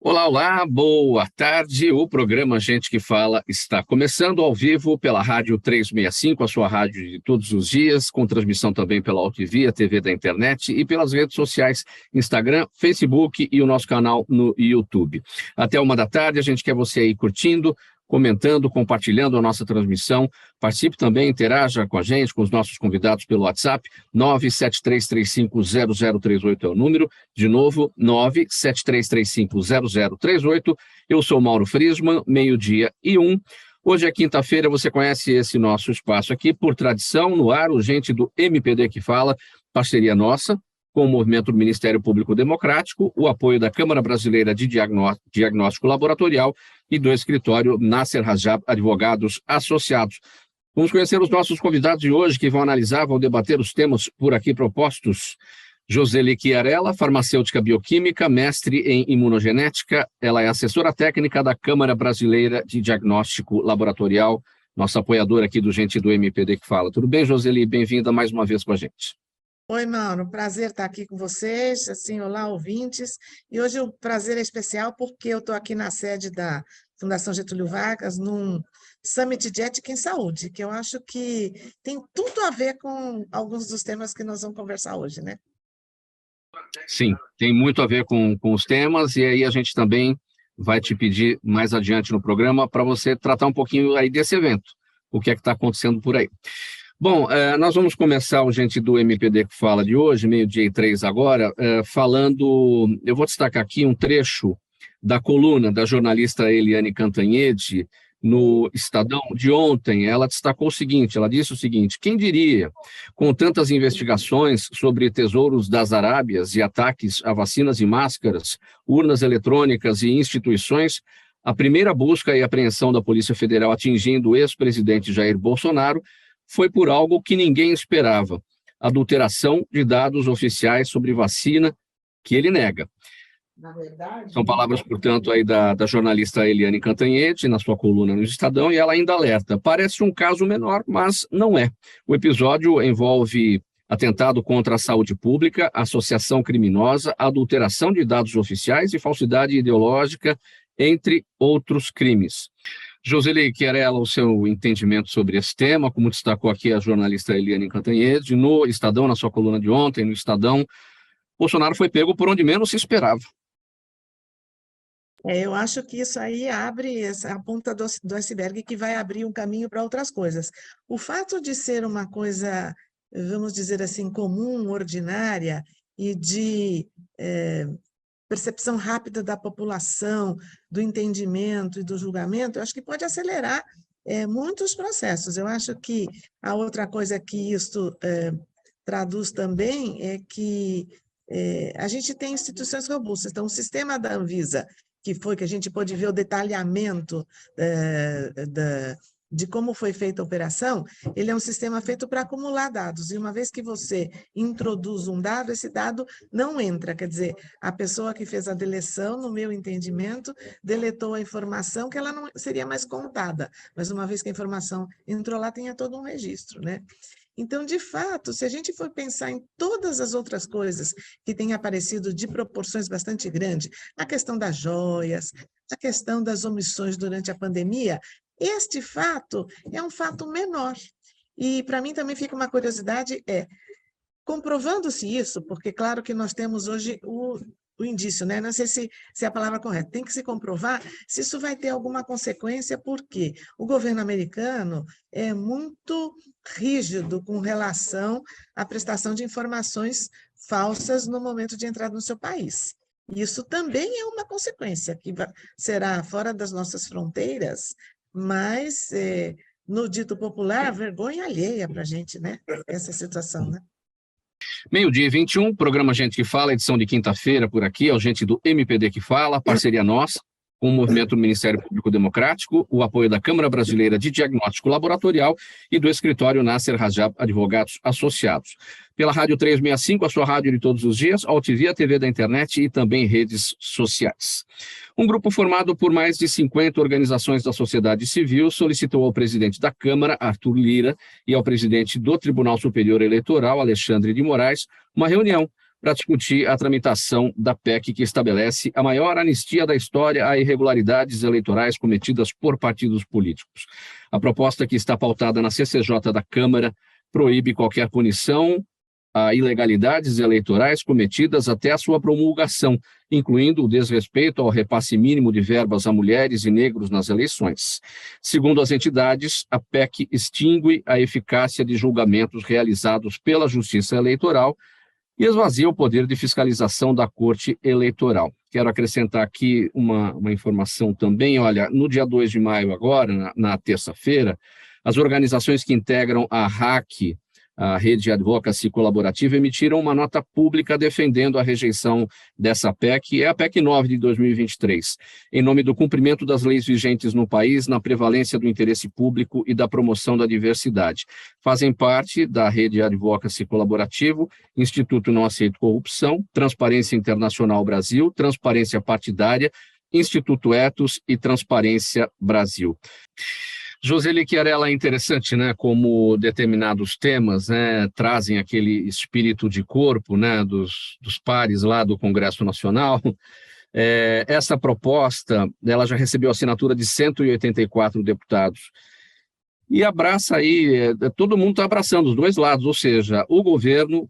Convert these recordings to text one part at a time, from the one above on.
Olá, olá, boa tarde. O programa Gente que Fala está começando ao vivo pela Rádio 365, a sua rádio de todos os dias, com transmissão também pela AltV, a TV da internet e pelas redes sociais, Instagram, Facebook e o nosso canal no YouTube. Até 1 da tarde, a gente quer você aí curtindo, comentando, compartilhando a nossa transmissão. Participe também, interaja com a gente, com os nossos convidados pelo WhatsApp, 973350038 é o número. De novo, 973350038. Eu sou Mauro Friesman, 12:01. Hoje é quinta-feira, você conhece esse nosso espaço aqui, por tradição, no ar, o Gente do MPD que Fala, parceria nossa, com o movimento do Ministério Público Democrático, o apoio da Câmara Brasileira de Diagnóstico Laboratorial e do escritório Nasser Rajab Advogados Associados. Vamos conhecer os nossos convidados de hoje, que vão analisar, vão debater os temas por aqui propostos. Joseli Chiarella, farmacêutica bioquímica, mestre em imunogenética, ela é assessora técnica da Câmara Brasileira de Diagnóstico Laboratorial, nossa apoiadora aqui do Gente do MPD que Fala. Tudo bem, Joseli? Bem-vinda mais uma vez com a gente. Oi, Mauro, prazer estar aqui com vocês, assim, olá, ouvintes, e hoje o prazer é especial porque eu estou aqui na sede da Fundação Getúlio Vargas, num Summit de Ética em Saúde, que eu acho que tem tudo a ver com alguns dos temas que nós vamos conversar hoje, né? Sim, tem muito a ver com os temas, e aí a gente também vai te pedir mais adiante no programa para você tratar um pouquinho aí desse evento, o que é que está acontecendo por aí. Bom, nós vamos começar o Gente do MPD que Fala de hoje, 12:03 agora, falando, eu vou destacar aqui um trecho da coluna da jornalista Eliane Cantanhede, no Estadão de ontem. Ela destacou o seguinte, ela disse o seguinte: quem diria, com tantas investigações sobre tesouros das Arábias e ataques a vacinas e máscaras, urnas eletrônicas e instituições, a primeira busca e apreensão da Polícia Federal atingindo o ex-presidente Jair Bolsonaro foi por algo que ninguém esperava: adulteração de dados oficiais sobre vacina, que ele nega. Na verdade... São palavras, portanto, aí da jornalista Eliane Cantanhede, na sua coluna no Estadão, e ela ainda alerta: parece um caso menor, mas não é. O episódio envolve atentado contra a saúde pública, associação criminosa, adulteração de dados oficiais e falsidade ideológica, entre outros crimes. Joseli Chiarella, o seu entendimento sobre esse tema, como destacou aqui a jornalista Eliane Cantanhede, no Estadão, na sua coluna de ontem, no Estadão, Bolsonaro foi pego por onde menos se esperava. Eu acho que isso aí abre a ponta do iceberg, que vai abrir um caminho para outras coisas. O fato de ser uma coisa, vamos dizer assim, comum, ordinária, e de percepção rápida da população, do entendimento e do julgamento, eu acho que pode acelerar muitos processos. Eu acho que a outra coisa que isto traduz também é que a gente tem instituições robustas. Então, o sistema da Anvisa, que a gente pôde ver o detalhamento de como foi feita a operação, ele é um sistema feito para acumular dados, e uma vez que você introduz um dado, esse dado não entra, quer dizer, a pessoa que fez a deleção, no meu entendimento, deletou a informação que ela não seria mais contada, mas uma vez que a informação entrou lá, tinha todo um registro, né? Então, de fato, se a gente for pensar em todas as outras coisas que têm aparecido de proporções bastante grandes, a questão das joias, a questão das omissões durante a pandemia, este fato é um fato menor. E, para mim, também fica uma curiosidade, comprovando-se isso, porque, claro que nós temos hoje o indício, né? Não sei se é a palavra correta, tem que se comprovar se isso vai ter alguma consequência, porque o governo americano é muito rígido com relação à prestação de informações falsas no momento de entrada no seu país. Isso também é uma consequência, que será fora das nossas fronteiras, mas, no dito popular, vergonha alheia para a gente, né? Essa situação, né? 12:21, programa Gente que Fala, edição de quinta-feira por aqui, é o Gente do MPD que Fala, parceria nossa, com o movimento do Ministério Público Democrático, o apoio da Câmara Brasileira de Diagnóstico Laboratorial e do escritório Nasser Rajab Advogados Associados. Pela Rádio 365, a sua rádio de todos os dias, AltV, a TV da internet e também redes sociais. Um grupo formado por mais de 50 organizações da sociedade civil solicitou ao presidente da Câmara, Arthur Lira, e ao presidente do Tribunal Superior Eleitoral, Alexandre de Moraes, uma reunião para discutir a tramitação da PEC que estabelece a maior anistia da história a irregularidades eleitorais cometidas por partidos políticos. A proposta, que está pautada na CCJ da Câmara, proíbe qualquer punição a ilegalidades eleitorais cometidas até a sua promulgação, incluindo o desrespeito ao repasse mínimo de verbas a mulheres e negros nas eleições. Segundo as entidades, a PEC extingue a eficácia de julgamentos realizados pela Justiça Eleitoral e esvazia o poder de fiscalização da Corte Eleitoral. Quero acrescentar aqui uma informação também. Olha, no dia 2 de maio agora, na terça-feira, as organizações que integram a RAC, a Rede Advocacy Colaborativa, emitiram uma nota pública defendendo a rejeição dessa PEC, é a PEC 9 de 2023, em nome do cumprimento das leis vigentes no país, na prevalência do interesse público e da promoção da diversidade. Fazem parte da Rede Advocacy Colaborativo, Instituto Não Aceito Corrupção, Transparência Internacional Brasil, Transparência Partidária, Instituto Etos e Transparência Brasil. Joseli Chiarella, é interessante, né, como determinados temas, né, trazem aquele espírito de corpo, né, dos pares lá do Congresso Nacional. Essa proposta, ela já recebeu assinatura de 184 deputados. E abraça aí, todo mundo está abraçando os dois lados, ou seja, o governo,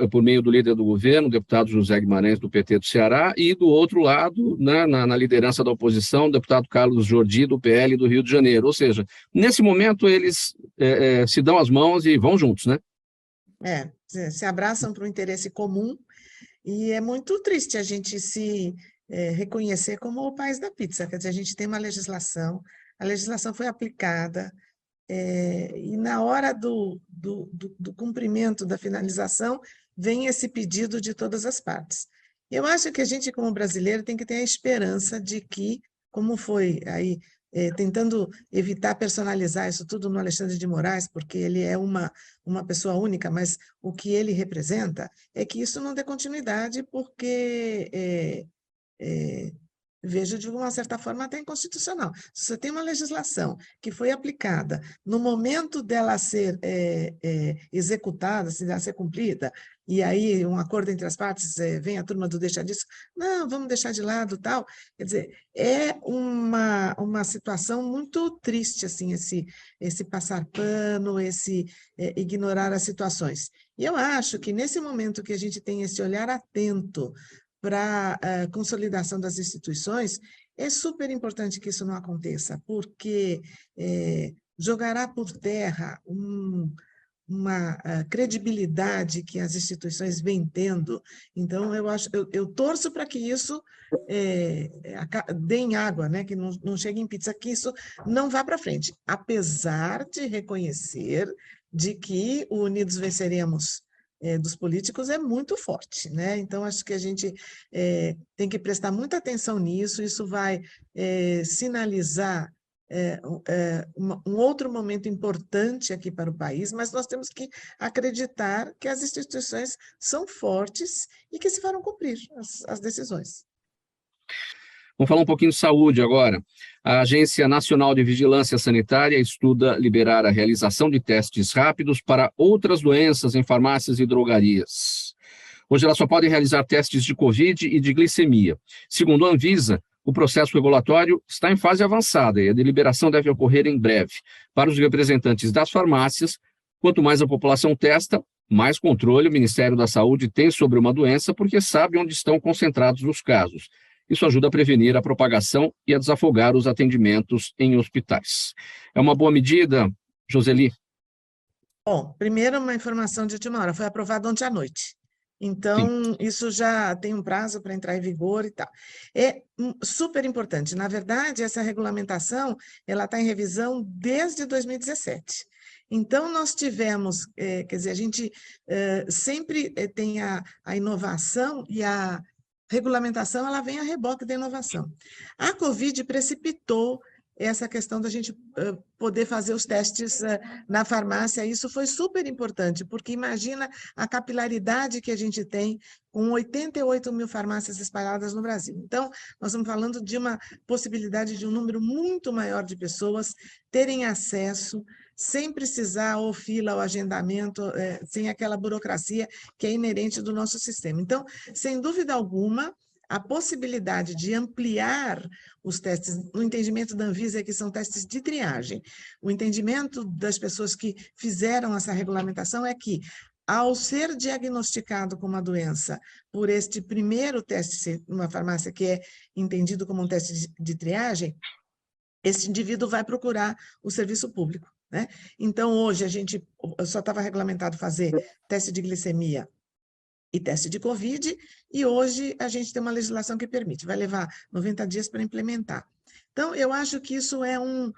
por meio do líder do governo, o deputado José Guimarães, do PT do Ceará, e do outro lado, né, na liderança da oposição, o deputado Carlos Jordi, do PL do Rio de Janeiro. Ou seja, nesse momento eles se dão as mãos e vão juntos, né? Se abraçam para o interesse comum, e é muito triste a gente se reconhecer como o país da pizza. Quer dizer, a gente tem uma legislação, a legislação foi aplicada, e na hora do cumprimento, da finalização, vem esse pedido de todas as partes. Eu acho que a gente, como brasileiro, tem que ter a esperança de que, como foi aí, tentando evitar personalizar isso tudo no Alexandre de Moraes, porque ele é uma pessoa única, mas o que ele representa é que isso não dê continuidade, porque vejo de uma certa forma até inconstitucional. Se você tem uma legislação que foi aplicada, no momento dela ser executada, se dela ser cumprida, e aí um acordo entre as partes, vem a turma do deixar disso, não, vamos deixar de lado, tal. Quer dizer, é uma situação muito triste, assim, esse passar pano, esse ignorar as situações. E eu acho que nesse momento que a gente tem esse olhar atento para a consolidação das instituições, é super importante que isso não aconteça, porque jogará por terra uma credibilidade que as instituições vêm tendo. Então, eu torço para que isso dê em água, né? Que não chegue em pizza, que isso não vá para frente, apesar de reconhecer de que o Unidos Venceremos dos políticos é muito forte, né? Então, acho que a gente tem que prestar muita atenção nisso, isso vai sinalizar um outro momento importante aqui para o país, mas nós temos que acreditar que as instituições são fortes e que se farão cumprir as decisões. Vamos falar um pouquinho de saúde agora. A Agência Nacional de Vigilância Sanitária estuda liberar a realização de testes rápidos para outras doenças em farmácias e drogarias. Hoje elas só podem realizar testes de Covid e de glicemia. Segundo a Anvisa, o processo regulatório está em fase avançada e a deliberação deve ocorrer em breve. Para os representantes das farmácias, quanto mais a população testa, mais controle o Ministério da Saúde tem sobre uma doença, porque sabe onde estão concentrados os casos. Isso ajuda a prevenir a propagação e a desafogar os atendimentos em hospitais. É uma boa medida, Joseli? Bom, primeiro uma informação de última hora, foi aprovado ontem à noite. Então, sim, isso já tem um prazo para entrar em vigor e tal. É super importante. Na verdade, essa regulamentação ela está em revisão desde 2017. Então, nós tivemos, quer dizer, a gente sempre tem a inovação e a regulamentação ela vem a reboque da inovação. A Covid precipitou essa questão da gente poder fazer os testes na farmácia. Isso foi super importante, porque imagina a capilaridade que a gente tem com 88 mil farmácias espalhadas no Brasil. Então, nós estamos falando de uma possibilidade de um número muito maior de pessoas terem acesso, sem precisar ou fila ou agendamento, sem aquela burocracia que é inerente do nosso sistema. Então, sem dúvida alguma, a possibilidade de ampliar os testes, no entendimento da Anvisa é que são testes de triagem. O entendimento das pessoas que fizeram essa regulamentação é que, ao ser diagnosticado com uma doença por este primeiro teste numa farmácia, que é entendido como um teste de triagem, esse indivíduo vai procurar o serviço público, né? Então, hoje, só estava regulamentado fazer teste de glicemia e teste de Covid, e hoje a gente tem uma legislação que permite, vai levar 90 dias para implementar. Então, eu acho que isso é um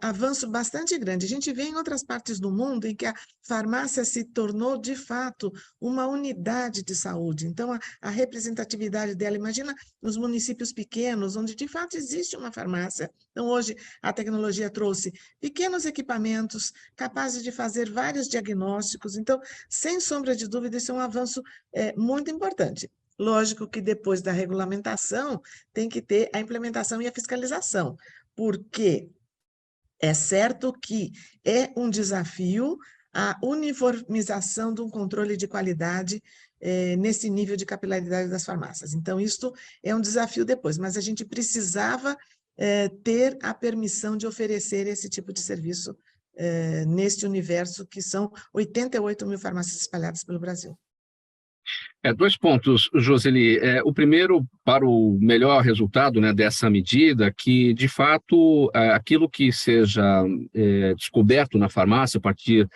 avanço bastante grande. A gente vê em outras partes do mundo em que a farmácia se tornou, de fato, uma unidade de saúde. Então, a representatividade dela, imagina nos municípios pequenos, onde, de fato, existe uma farmácia. Então, hoje, a tecnologia trouxe pequenos equipamentos capazes de fazer vários diagnósticos. Então, sem sombra de dúvida, isso é um avanço muito importante. Lógico que depois da regulamentação tem que ter a implementação e a fiscalização, porque é certo que é um desafio a uniformização de um controle de qualidade nesse nível de capilaridade das farmácias. Então, isto é um desafio depois, mas a gente precisava ter a permissão de oferecer esse tipo de serviço neste universo, que são 88 mil farmácias espalhadas pelo Brasil. Dois pontos, Joseli. O primeiro, para o melhor resultado, né, dessa medida, que, de fato, aquilo que seja descoberto na farmácia a partir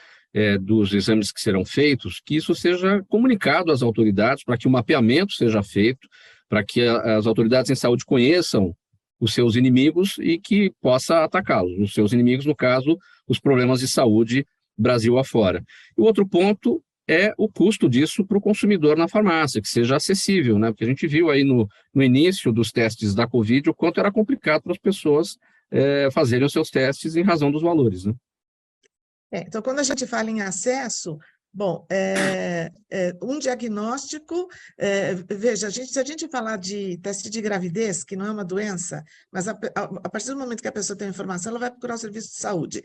dos exames que serão feitos, que isso seja comunicado às autoridades, para que o mapeamento seja feito, para que as autoridades em saúde conheçam os seus inimigos e que possa atacá-los. Os seus inimigos, no caso, os problemas de saúde Brasil afora. E o outro ponto é o custo disso para o consumidor na farmácia, que seja acessível, né? Porque a gente viu aí no início dos testes da Covid o quanto era complicado para as pessoas fazerem os seus testes em razão dos valores, né? Então, quando a gente fala em acesso, bom, um diagnóstico, veja, se a gente falar de teste de gravidez, que não é uma doença, mas a partir do momento que a pessoa tem a informação, ela vai procurar o serviço de saúde.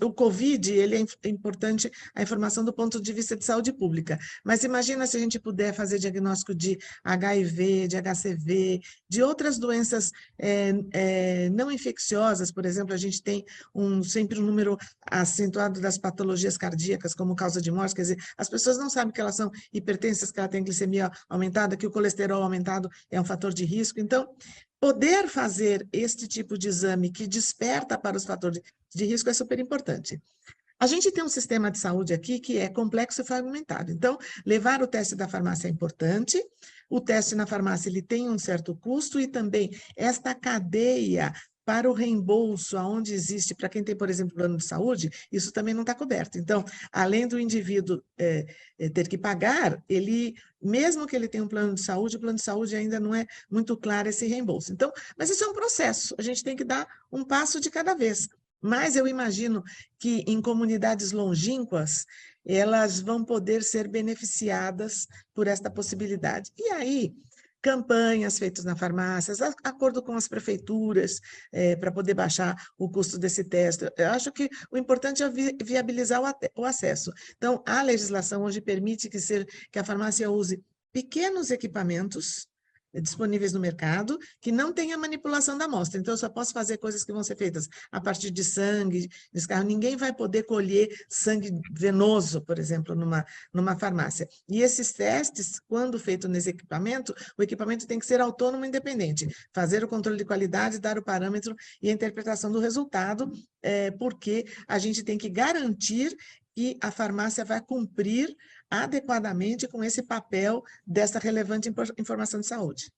O Covid, ele é importante a informação do ponto de vista de saúde pública, mas imagina se a gente puder fazer diagnóstico de HIV, de HCV, de outras doenças não infecciosas, por exemplo, a gente tem sempre um número acentuado das patologias cardíacas como causa de morte. Quer dizer, as pessoas não sabem que elas são hipertensas, que ela tem glicemia aumentada, que o colesterol aumentado é um fator de risco. Então, poder fazer este tipo de exame que desperta para os fatores de risco é super importante. A gente tem um sistema de saúde aqui que é complexo e fragmentado. Então, levar o teste da farmácia é importante. O teste na farmácia ele tem um certo custo e também esta cadeia para o reembolso, aonde existe, para quem tem, por exemplo, plano de saúde, isso também não está coberto. Então, além do indivíduo ter que pagar, mesmo que ele tenha um plano de saúde, o plano de saúde ainda não é muito claro esse reembolso. Então, mas isso é um processo, a gente tem que dar um passo de cada vez. Mas eu imagino que em comunidades longínquas, elas vão poder ser beneficiadas por esta possibilidade. E aí, campanhas feitas na farmácias, acordo com as prefeituras, para poder baixar o custo desse teste. Eu acho que o importante é viabilizar o acesso. Então, a legislação hoje permite que a farmácia use pequenos equipamentos disponíveis no mercado, que não tenha manipulação da amostra. Então, eu só posso fazer coisas que vão ser feitas a partir de sangue, descarro. Ninguém vai poder colher sangue venoso, por exemplo, numa farmácia. E esses testes, quando feito nesse equipamento, o equipamento tem que ser autônomo e independente, fazer o controle de qualidade, dar o parâmetro e a interpretação do resultado, porque a gente tem que garantir que a farmácia vai cumprir adequadamente com esse papel dessa relevante informação de saúde.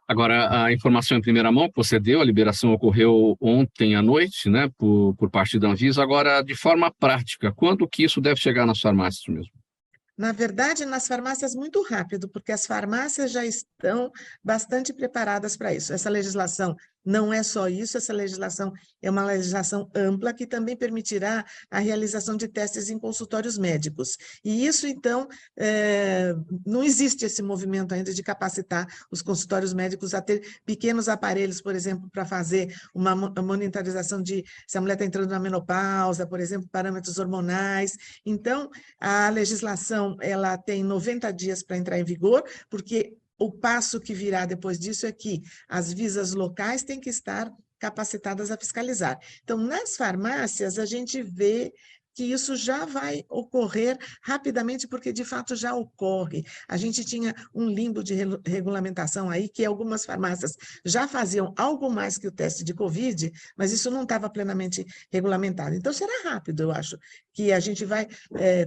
Agora, a informação em primeira mão que você deu, a liberação ocorreu ontem à noite, né, por parte da Anvisa. Agora, de forma prática, quando que isso deve chegar nas farmácias mesmo? Na verdade, nas farmácias muito rápido, porque as farmácias já estão bastante preparadas para isso. Essa legislação não é só isso, essa legislação é uma legislação ampla que também permitirá a realização de testes em consultórios médicos. E isso, então, não existe esse movimento ainda de capacitar os consultórios médicos a ter pequenos aparelhos, por exemplo, para fazer uma monitorização de se a mulher está entrando na menopausa, por exemplo, parâmetros hormonais. Então, a legislação ela tem 90 dias para entrar em vigor, porque o passo que virá depois disso é que as visas locais têm que estar capacitadas a fiscalizar. Então, nas farmácias, a gente vê que isso já vai ocorrer rapidamente, porque de fato já ocorre. A gente tinha um limbo de regulamentação aí, que algumas farmácias já faziam algo mais que o teste de Covid, mas isso não estava plenamente regulamentado. Então, será rápido, eu acho, que a gente vai,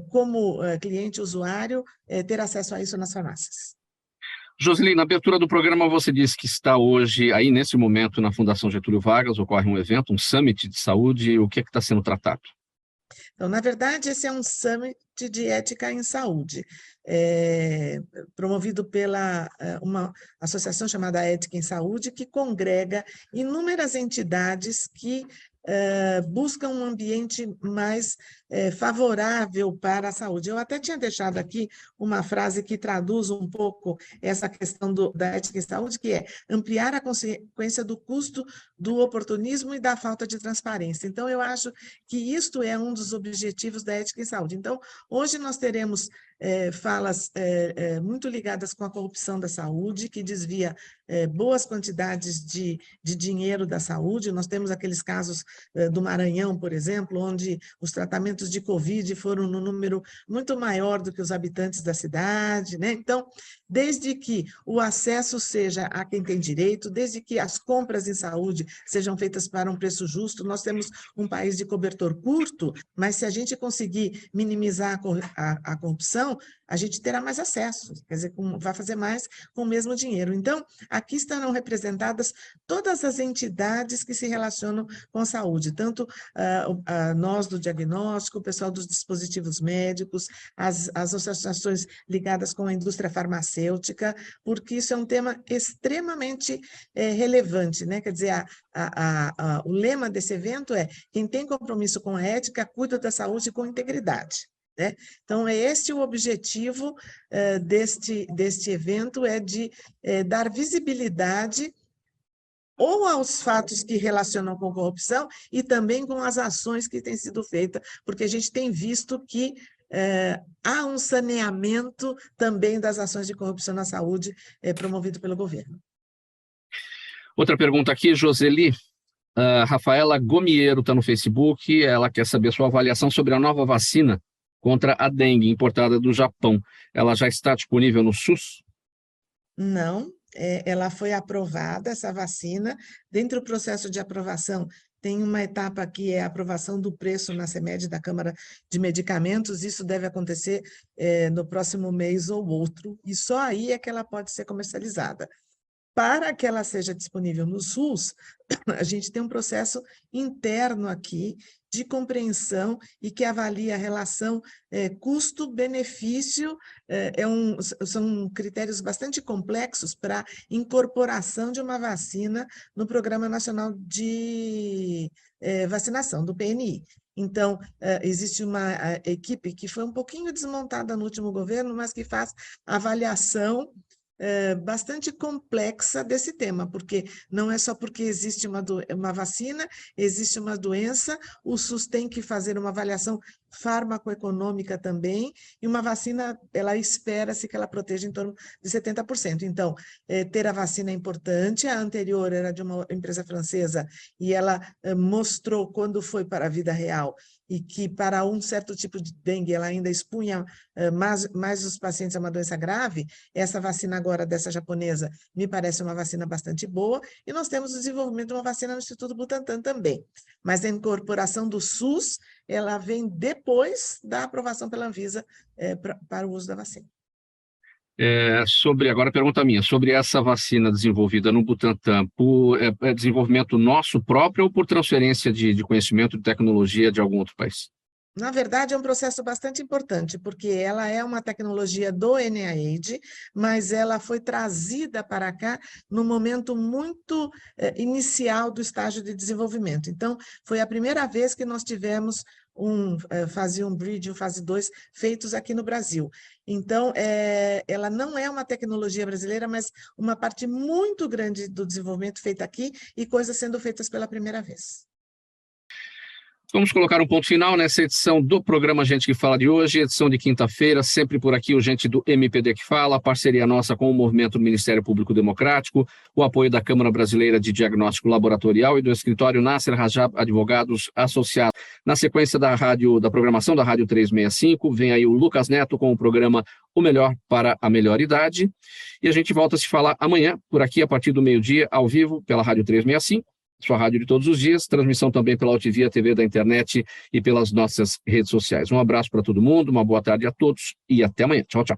como cliente, usuário, ter acesso a isso nas farmácias. Joseli, na abertura do programa você disse que está hoje, aí nesse momento, na Fundação Getúlio Vargas, ocorre um evento, um summit de saúde. O que é que está sendo tratado? Então, na verdade, esse é um summit de ética em saúde, promovido pela uma associação chamada Ética em Saúde, que congrega inúmeras entidades que buscam um ambiente mais favorável para a saúde. Eu até tinha deixado aqui uma frase que traduz um pouco essa questão da ética em saúde, que é ampliar a consequência do custo do oportunismo e da falta de transparência. Então, eu acho que isto é um dos objetivos da ética em saúde. Então, hoje nós teremos falas muito ligadas com a corrupção da saúde, que desvia boas quantidades de dinheiro da saúde. Nós temos aqueles casos do Maranhão, por exemplo, onde os tratamentos de Covid foram num número muito maior do que os habitantes da cidade, né? Então, desde que o acesso seja a quem tem direito, desde que as compras em saúde sejam feitas para um preço justo, nós temos um país de cobertor curto, mas se a gente conseguir minimizar a corrupção, a gente terá mais acesso, quer dizer, vai fazer mais com o mesmo dinheiro. Então, aqui estarão representadas todas as entidades que se relacionam com a saúde, tanto nós do diagnóstico, o pessoal dos dispositivos médicos, as associações ligadas com a indústria farmacêutica, porque isso é um tema extremamente relevante, né? Quer dizer, o lema desse evento é: quem tem compromisso com a ética, cuida da saúde com integridade. Né? Então, é esse o objetivo deste evento, é de dar visibilidade ou aos fatos que relacionam com corrupção e também com as ações que têm sido feitas, porque a gente tem visto que há um saneamento também das ações de corrupção na saúde promovido pelo governo. Outra pergunta aqui, Joseli. Rafaela Gomiero está no Facebook, ela quer saber sua avaliação sobre a nova vacina contra a dengue, importada do Japão. Ela já está disponível no SUS? Não, ela foi aprovada, essa vacina. Dentro do processo de aprovação, tem uma etapa que é a aprovação do preço na CMED da Câmara de Medicamentos. Isso deve acontecer no próximo mês ou outro, e só aí é que ela pode ser comercializada. Para que ela seja disponível no SUS, a gente tem um processo interno aqui de compreensão e que avalia a relação custo-benefício. São critérios bastante complexos para incorporação de uma vacina no Programa Nacional de Vacinação, do PNI. Então, existe uma equipe que foi um pouquinho desmontada no último governo, mas que faz avaliação bastante complexa desse tema, porque não é só porque existe uma vacina, existe uma doença, o SUS tem que fazer uma avaliação farmacoeconômica também, e uma vacina, ela espera-se que ela proteja em torno de 70%. Então, ter a vacina é importante. A anterior era de uma empresa francesa, e ela mostrou, quando foi para a vida real, e que para um certo tipo de dengue ela ainda expunha mais os pacientes a uma doença grave. Essa vacina agora dessa japonesa me parece uma vacina bastante boa, e nós temos o desenvolvimento de uma vacina no Instituto Butantan também. Mas a incorporação do SUS, ela vem depois da aprovação pela Anvisa para o uso da vacina. Agora a pergunta minha, sobre essa vacina desenvolvida no Butantan, por desenvolvimento nosso próprio ou por transferência de conhecimento de tecnologia de algum outro país? Na verdade, é um processo bastante importante, porque ela é uma tecnologia do NIH, mas ela foi trazida para cá no momento muito inicial do estágio de desenvolvimento. Então, foi a primeira vez que nós tivemos fase 1 Bridge e o fase 2 feitos aqui no Brasil. Então, ela não é uma tecnologia brasileira, mas uma parte muito grande do desenvolvimento feita aqui e coisas sendo feitas pela primeira vez. Vamos colocar um ponto final nessa edição do programa Gente que Fala de hoje, edição de quinta-feira, sempre por aqui o Gente do MPD que Fala, a parceria nossa com o Movimento do Ministério Público Democrático, o apoio da Câmara Brasileira de Diagnóstico Laboratorial e do escritório Nasser Rajab Advogados Associados. Na sequência da programação da Rádio 365, vem aí o Lucas Neto com o programa O Melhor para a Melhor Idade, e a gente volta a se falar amanhã, por aqui, a partir do meio-dia, ao vivo, pela Rádio 365, sua rádio de todos os dias, transmissão também pela Altivia TV da internet e pelas nossas redes sociais. Um abraço para todo mundo, uma boa tarde a todos e até amanhã. Tchau, tchau.